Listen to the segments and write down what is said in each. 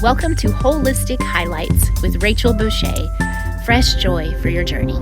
Welcome to Holistic Highlights with Rachel Boucher. Fresh joy for your journey.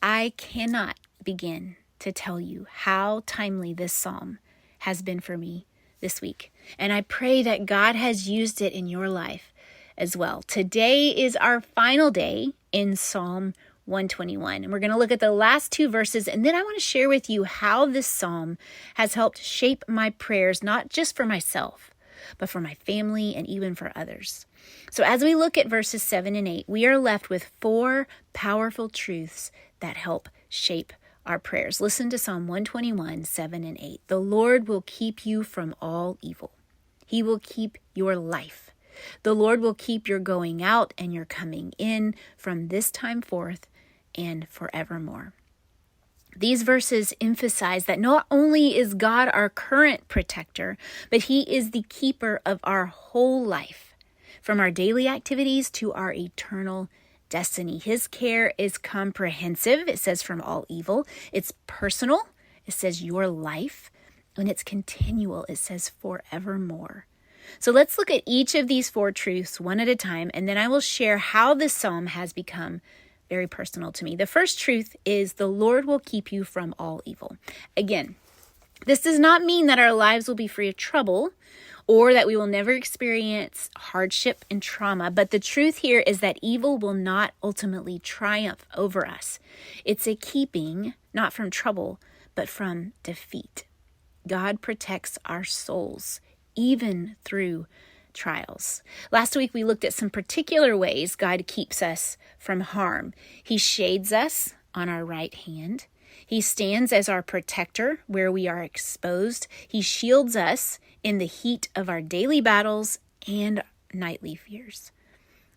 I cannot begin to tell you how timely this psalm has been for me this week. And I pray that God has used it in your life as well. Today is our final day in Psalm 121. And we're going to look at the last two verses. And then I want to share with you how this psalm has helped shape my prayers, not just for myself, but for my family and even for others. So as we look at verses 7 and 8, we are left with four powerful truths that help shape our prayers. Listen to Psalm 121, 7 and 8. The Lord will keep you from all evil. He will keep your life. The Lord will keep your going out and your coming in from this time forth and forevermore. These verses emphasize that not only is God our current protector, but He is the keeper of our whole life, from our daily activities to our eternal destiny. His care is comprehensive. It says from all evil. It's personal. It says your life. And it's continual. It says forevermore. So let's look at each of these four truths one at a time, and then I will share how this psalm has become very personal to me. The first truth is the Lord will keep you from all evil. Again, this does not mean that our lives will be free of trouble or that we will never experience hardship and trauma, but the truth here is that evil will not ultimately triumph over us. It's a keeping, not from trouble, but from defeat. God protects our souls, even through trials. Last week, we looked at some particular ways God keeps us from harm. He shades us on our right hand. He stands as our protector where we are exposed. He shields us in the heat of our daily battles and nightly fears.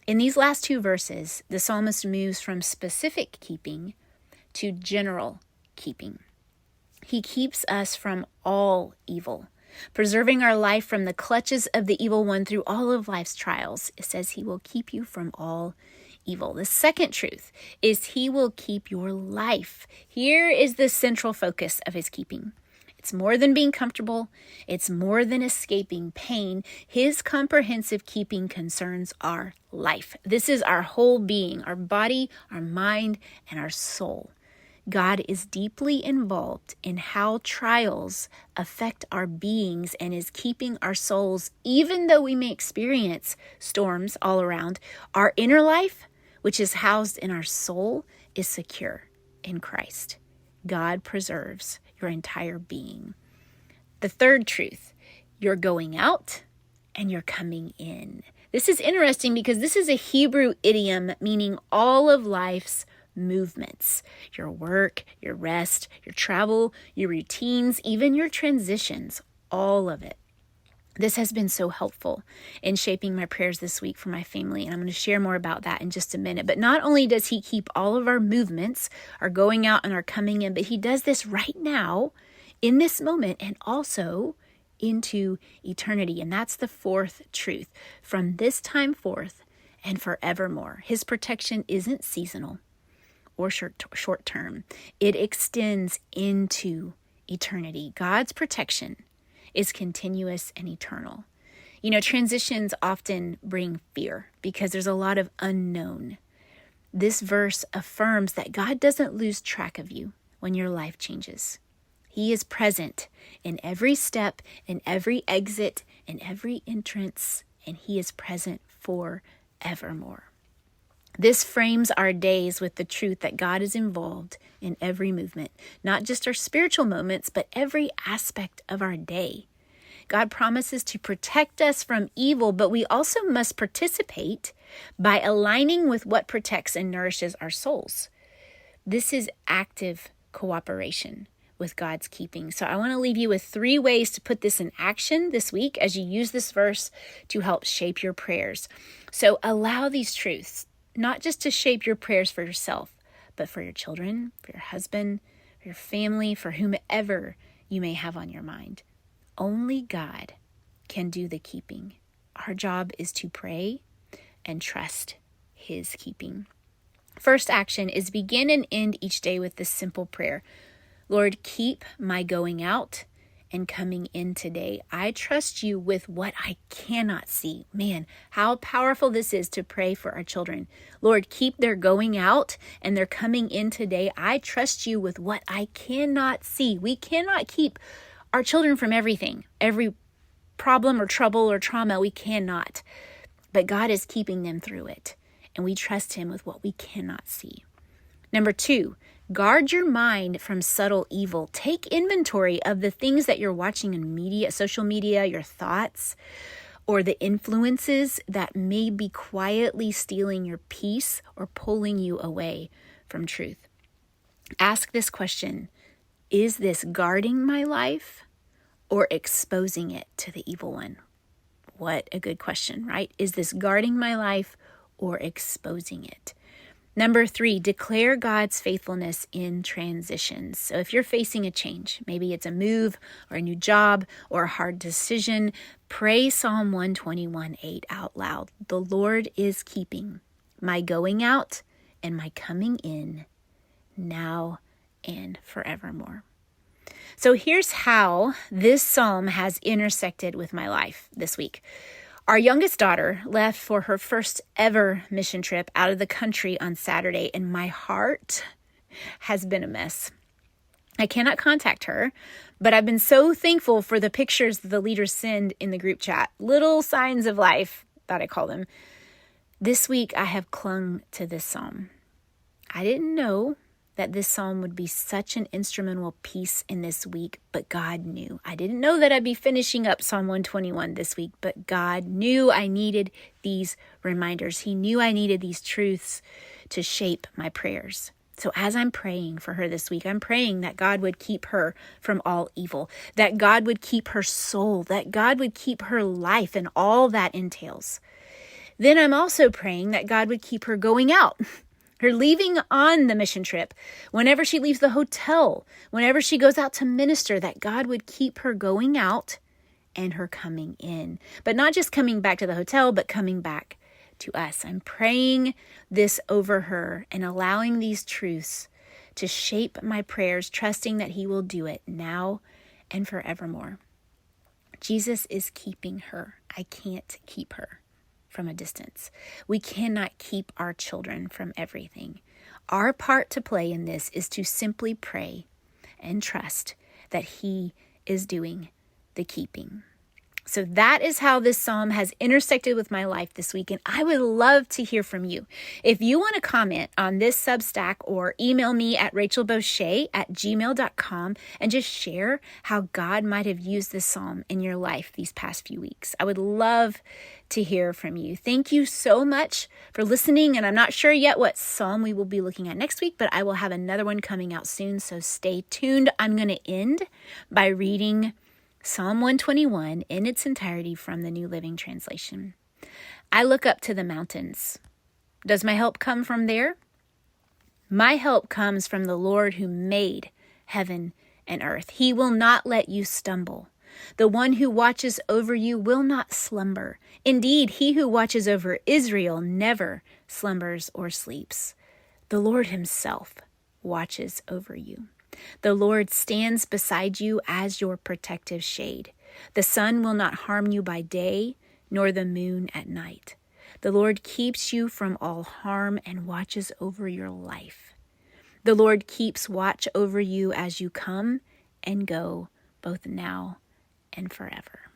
In these last two verses, the psalmist moves from specific keeping to general keeping. He keeps us from all evil, preserving our life from the clutches of the evil one through all of life's trials. It says He will keep you from all evil. The second truth is He will keep your life. Here is the central focus of His keeping. It's more than being comfortable. It's more than escaping pain. His comprehensive keeping concerns our life. This is our whole being, our body, our mind, and our soul. God is deeply involved in how trials affect our beings and is keeping our souls, even though we may experience storms all around. Our inner life, which is housed in our soul, is secure in Christ. God preserves your entire being. The third truth, you're going out and you're coming in. This is interesting because this is a Hebrew idiom meaning all of life's movements, your work, your rest, your travel, your routines, even your transitions, all of it. This has been so helpful in shaping my prayers this week for my family, and I'm going to share more about that in just a minute. But not only does He keep all of our movements, our going out and our coming in, but He does this right now, in this moment, and also into eternity. And that's the fourth truth. From this time forth and forevermore, His protection isn't seasonal or short term. It extends into eternity. God's protection is continuous and eternal. You know, transitions often bring fear because there's a lot of unknown. This verse affirms that God doesn't lose track of you when your life changes. He is present in every step, in every exit, in every entrance, and He is present forevermore. This frames our days with the truth that God is involved in every movement, not just our spiritual moments, but every aspect of our day. God promises to protect us from evil, but we also must participate by aligning with what protects and nourishes our souls. This is active cooperation with God's keeping. So I want to leave you with 3 ways to put this in action this week as you use this verse to help shape your prayers. So allow these truths not just to shape your prayers for yourself, but for your children, for your husband, for your family, for whomever you may have on your mind. Only God can do the keeping. Our job is to pray and trust His keeping. First action is begin and end each day with this simple prayer. Lord, keep my going out and coming in today. I trust you with what I cannot see. Man, how powerful this is to pray for our children. Lord, keep their going out and their coming in today. I trust you with what I cannot see. We cannot keep our children from everything, every problem or trouble or trauma. We cannot. But God is keeping them through it. And we trust him with what we cannot see. Number 2, guard your mind from subtle evil. Take inventory of the things that you're watching in media, social media, your thoughts, or the influences that may be quietly stealing your peace or pulling you away from truth. Ask this question: is this guarding my life or exposing it to the evil one? What a good question, right? Is this guarding my life or exposing it? Number 3, declare God's faithfulness in transitions. So if you're facing a change, maybe it's a move or a new job or a hard decision, pray Psalm 121:8 out loud. The Lord is keeping my going out and my coming in now and forevermore. So here's how this psalm has intersected with my life this week. Our youngest daughter left for her first ever mission trip out of the country on Saturday, and my heart has been a mess. I cannot contact her, but I've been so thankful for the pictures that the leaders send in the group chat. Little signs of life, that I call them. This week, I have clung to this psalm. I didn't know that this psalm would be such an instrumental piece in this week, but God knew. I didn't know that I'd be finishing up Psalm 121 this week, but God knew I needed these reminders. He knew I needed these truths to shape my prayers. So as I'm praying for her this week, I'm praying that God would keep her from all evil, that God would keep her soul, that God would keep her life and all that entails. Then I'm also praying that God would keep her going out, her leaving on the mission trip, whenever she leaves the hotel, whenever she goes out to minister, that God would keep her going out and her coming in. But not just coming back to the hotel, but coming back to us. I'm praying this over her and allowing these truths to shape my prayers, trusting that he will do it now and forevermore. Jesus is keeping her. I can't keep her from a distance. We cannot keep our children from everything. Our part to play in this is to simply pray and trust that he is doing the keeping. So that is how this psalm has intersected with my life this week, and I would love to hear from you. If you want to comment on this Substack or email me at rachelboucher@gmail.com and just share how God might have used this psalm in your life these past few weeks. I would love to hear from you. Thank you so much for listening, and I'm not sure yet what psalm we will be looking at next week, but I will have another one coming out soon, so stay tuned. I'm going to end by reading Psalm 121 in its entirety from the New Living Translation. I look up to the mountains. Does my help come from there? My help comes from the Lord who made heaven and earth. He will not let you stumble. The one who watches over you will not slumber. Indeed, he who watches over Israel never slumbers or sleeps. The Lord himself watches over you. The Lord stands beside you as your protective shade. The sun will not harm you by day, nor the moon at night. The Lord keeps you from all harm and watches over your life. The Lord keeps watch over you as you come and go, both now and forever.